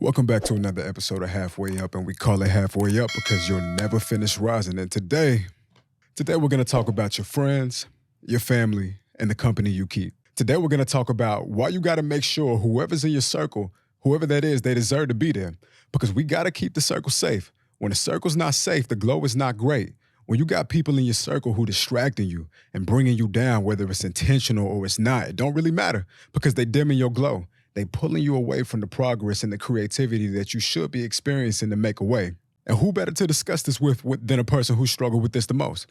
Welcome back to another episode of Halfway Up, and we call it Halfway Up because you'll never finish rising. And today we're going to talk about your friends, your family, and the company you keep. Today we're going to talk about why you got to make sure whoever's in your circle, whoever that is, they deserve to be there, because we got to keep the circle safe. When the circle's not safe, the glow is not great. When you got people in your circle who distracting you and bringing you down, whether it's intentional or it's not, it don't really matter because they dimming your glow. They pulling you away from the progress and the creativity that you should be experiencing to make a way. And who better to discuss this with than a person who struggled with this the most?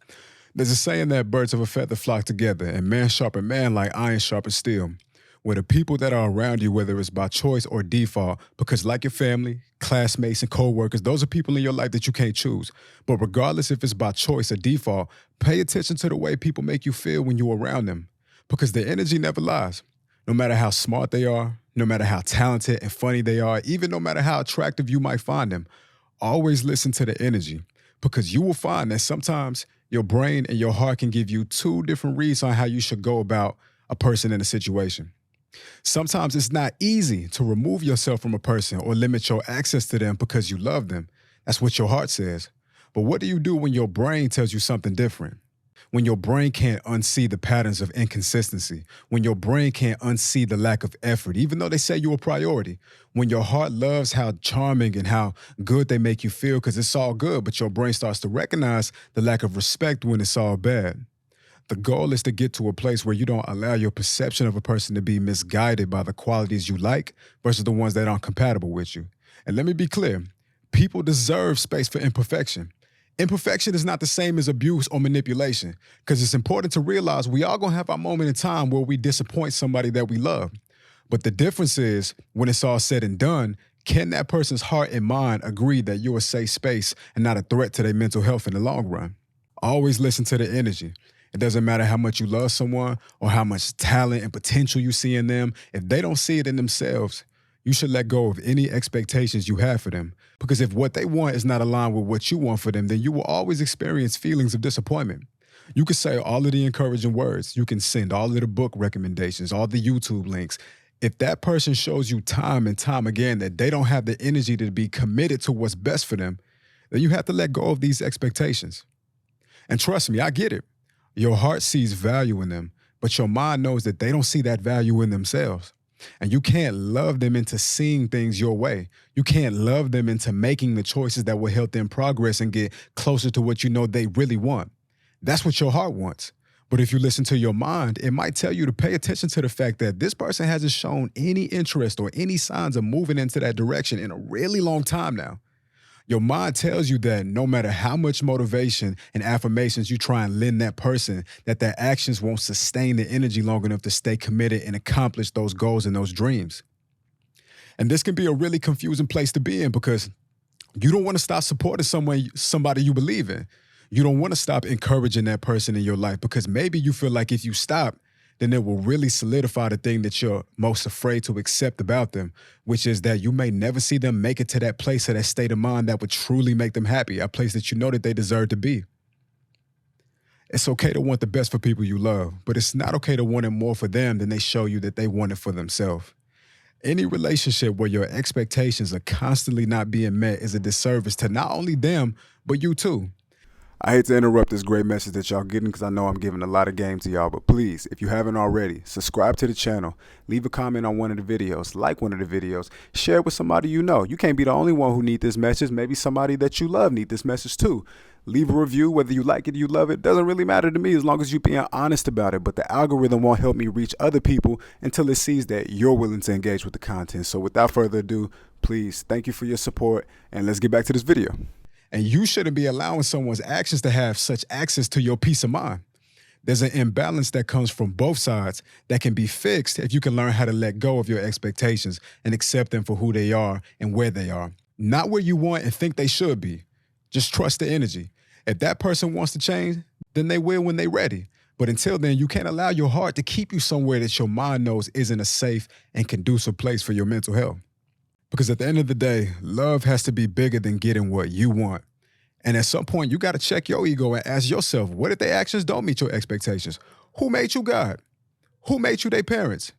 There's a saying that birds of a feather flock together, and man sharpen man like iron sharpens steel. Where the people that are around you, whether it's by choice or default, because like your family, classmates, and co-workers, those are people in your life that you can't choose. But regardless if it's by choice or default, pay attention to the way people make you feel when you're around them, because their energy never lies. No matter how smart they are, no matter how talented and funny they are, even no matter how attractive you might find them, always listen to the energy, because you will find that sometimes your brain and your heart can give you two different reads on how you should go about a person in a situation. Sometimes it's not easy to remove yourself from a person or limit your access to them because you love them. That's what your heart says. But what do you do when your brain tells you something different? When your brain can't unsee the patterns of inconsistency, when your brain can't unsee the lack of effort, even though they say you're a priority, when your heart loves how charming and how good they make you feel because it's all good, but your brain starts to recognize the lack of respect when it's all bad. The goal is to get to a place where you don't allow your perception of a person to be misguided by the qualities you like versus the ones that aren't compatible with you. And let me be clear, people deserve space for imperfection. Imperfection is not the same as abuse or manipulation, because it's important to realize we all gonna have our moment in time where we disappoint somebody that we love. But the difference is, when it's all said and done, can that person's heart and mind agree that you're a safe space and not a threat to their mental health in the long run? Always listen to the energy. It doesn't matter how much you love someone or how much talent and potential you see in them. If they don't see it in themselves, you should let go of any expectations you have for them. Because if what they want is not aligned with what you want for them, then you will always experience feelings of disappointment. You can say all of the encouraging words. You can send all of the book recommendations, all the YouTube links. If that person shows you time and time again that they don't have the energy to be committed to what's best for them, then you have to let go of these expectations. And trust me, I get it. Your heart sees value in them, but your mind knows that they don't see that value in themselves. And you can't love them into seeing things your way. You can't love them into making the choices that will help them progress and get closer to what you know they really want. That's what your heart wants. But if you listen to your mind, it might tell you to pay attention to the fact that this person hasn't shown any interest or any signs of moving into that direction in a really long time now. Your mind tells you that no matter how much motivation and affirmations you try and lend that person, that their actions won't sustain the energy long enough to stay committed and accomplish those goals and those dreams. And this can be a really confusing place to be in because you don't want to stop supporting somebody you believe in. You don't want to stop encouraging that person in your life because maybe you feel like if you stop, then it will really solidify the thing that you're most afraid to accept about them, which is that you may never see them make it to that place or that state of mind that would truly make them happy, a place that you know that they deserve to be. It's okay to want the best for people you love, but it's not okay to want it more for them than they show you that they want it for themselves. Any relationship where your expectations are constantly not being met is a disservice to not only them, but you too. I hate to interrupt this great message that y'all getting because I know I'm giving a lot of game to y'all, but please, if you haven't already, subscribe to the channel, leave a comment on one of the videos, like one of the videos, share it with somebody you know. You can't be the only one who need this message. Maybe somebody that you love need this message too. Leave a review, whether you like it or you love it. Doesn't really matter to me as long as you're being honest about it, but the algorithm won't help me reach other people until it sees that you're willing to engage with the content. So without further ado, please, thank you for your support, and let's get back to this video. And you shouldn't be allowing someone's actions to have such access to your peace of mind. There's an imbalance that comes from both sides that can be fixed if you can learn how to let go of your expectations and accept them for who they are and where they are. Not where you want and think they should be. Just trust the energy. If that person wants to change, then they will when they're ready. But until then, you can't allow your heart to keep you somewhere that your mind knows isn't a safe and conducive place for your mental health. Because at the end of the day, love has to be bigger than getting what you want. And at some point, you got to check your ego and ask yourself, what if their actions don't meet your expectations? Who made you God? Who made you their parents?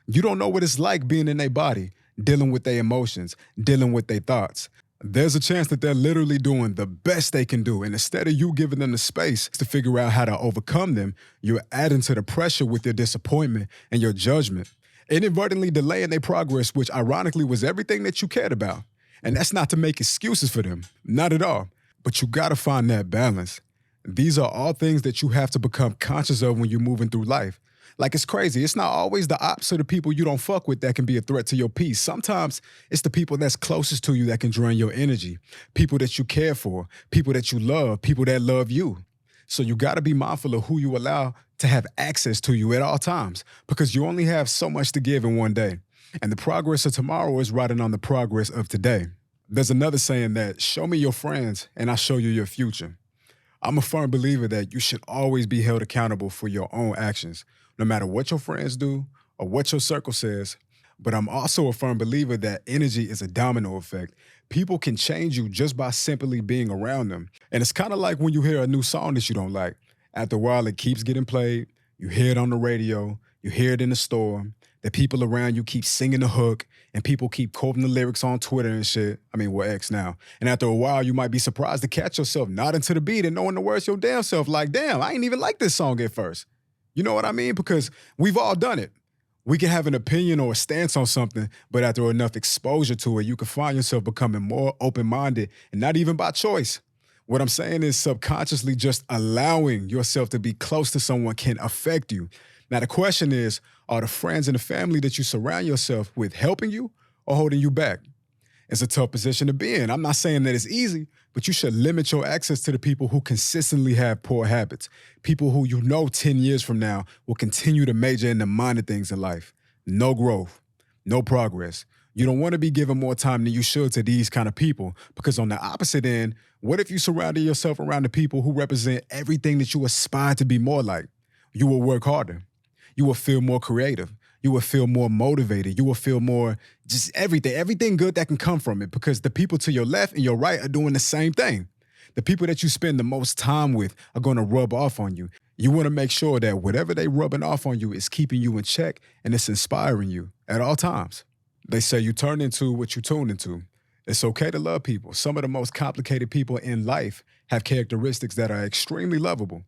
You don't know what it's like being in their body. dealing with their emotions, dealing with their thoughts. There's a chance that they're literally doing the best they can do. And instead of you giving them the space to figure out how to overcome them, you're adding to the pressure with your disappointment and your judgment, inadvertently delaying their progress, which ironically was everything that you cared about. And that's not to make excuses for them, not at all. But you gotta find that balance. These are all things that you have to become conscious of when you're moving through life. Like, it's crazy. It's not always the opposite of people you don't fuck with that can be a threat to your peace. Sometimes it's the people that's closest to you that can drain your energy, people that you care for, people that you love, people that love you. So you got to be mindful of who you allow to have access to you at all times, because you only have so much to give in one day. And the progress of tomorrow is riding on the progress of today. There's another saying that, show me your friends and I'll show you your future. I'm a firm believer that you should always be held accountable for your own actions, no matter what your friends do or what your circle says. But I'm also a firm believer that energy is a domino effect. People can change you just by simply being around them. And it's kind of like when you hear a new song that you don't like. After a while, it keeps getting played. You hear it on the radio. You hear it in the store. The people around you keep singing the hook, and people keep quoting the lyrics on Twitter and shit. I mean, we're X now. And after a while, you might be surprised to catch yourself nodding to the beat and knowing the words your damn self, like, damn, I ain't even like this song at first. You know what I mean? Because we've all done it. We can have an opinion or a stance on something, but after enough exposure to it, you can find yourself becoming more open-minded, and not even by choice. What I'm saying is subconsciously just allowing yourself to be close to someone can affect you. Now, the question is, are the friends and the family that you surround yourself with helping you or holding you back? It's a tough position to be in. I'm not saying that it's easy, but you should limit your access to the people who consistently have poor habits, people who you know 10 years from now will continue to major in the minor things in life. No growth, no progress. You don't want to be giving more time than you should to these kind of people, because on the opposite end, what if you surrounded yourself around the people who represent everything that you aspire to be more like? You will work harder. You will feel more creative. You will feel more motivated. You will feel more just everything good that can come from it, because the people to your left and your right are doing the same thing. The people that you spend the most time with are going to rub off on you. You want to make sure that whatever they rubbing off on you is keeping you in check and it's inspiring you at all times. They say you turn into what you tune into. It's okay to love people. Some of the most complicated people in life have characteristics that are extremely lovable.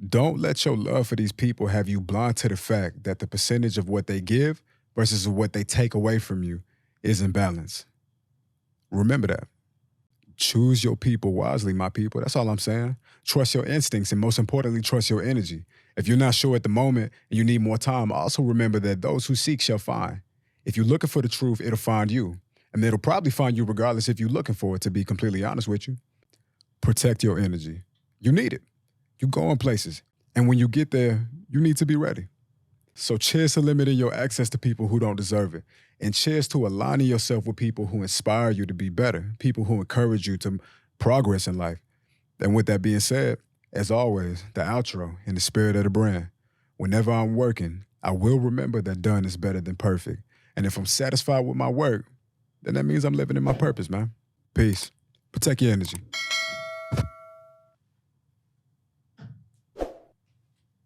Don't let your love for these people have you blind to the fact that the percentage of what they give versus what they take away from you is imbalanced. Remember that. Choose your people wisely, my people. That's all I'm saying. Trust your instincts, and most importantly, trust your energy. If you're not sure at the moment and you need more time, also remember that those who seek shall find. If you're looking for the truth, it'll find you. And it'll probably find you regardless if you're looking for it, to be completely honest with you. Protect your energy. You need it. You're going places. And when you get there, you need to be ready. So cheers to limiting your access to people who don't deserve it. And cheers to aligning yourself with people who inspire you to be better, people who encourage you to progress in life. And with that being said, as always, the outro in the spirit of the brand. Whenever I'm working, I will remember that done is better than perfect. And if I'm satisfied with my work, then that means I'm living in my purpose, man. Peace. Protect your energy.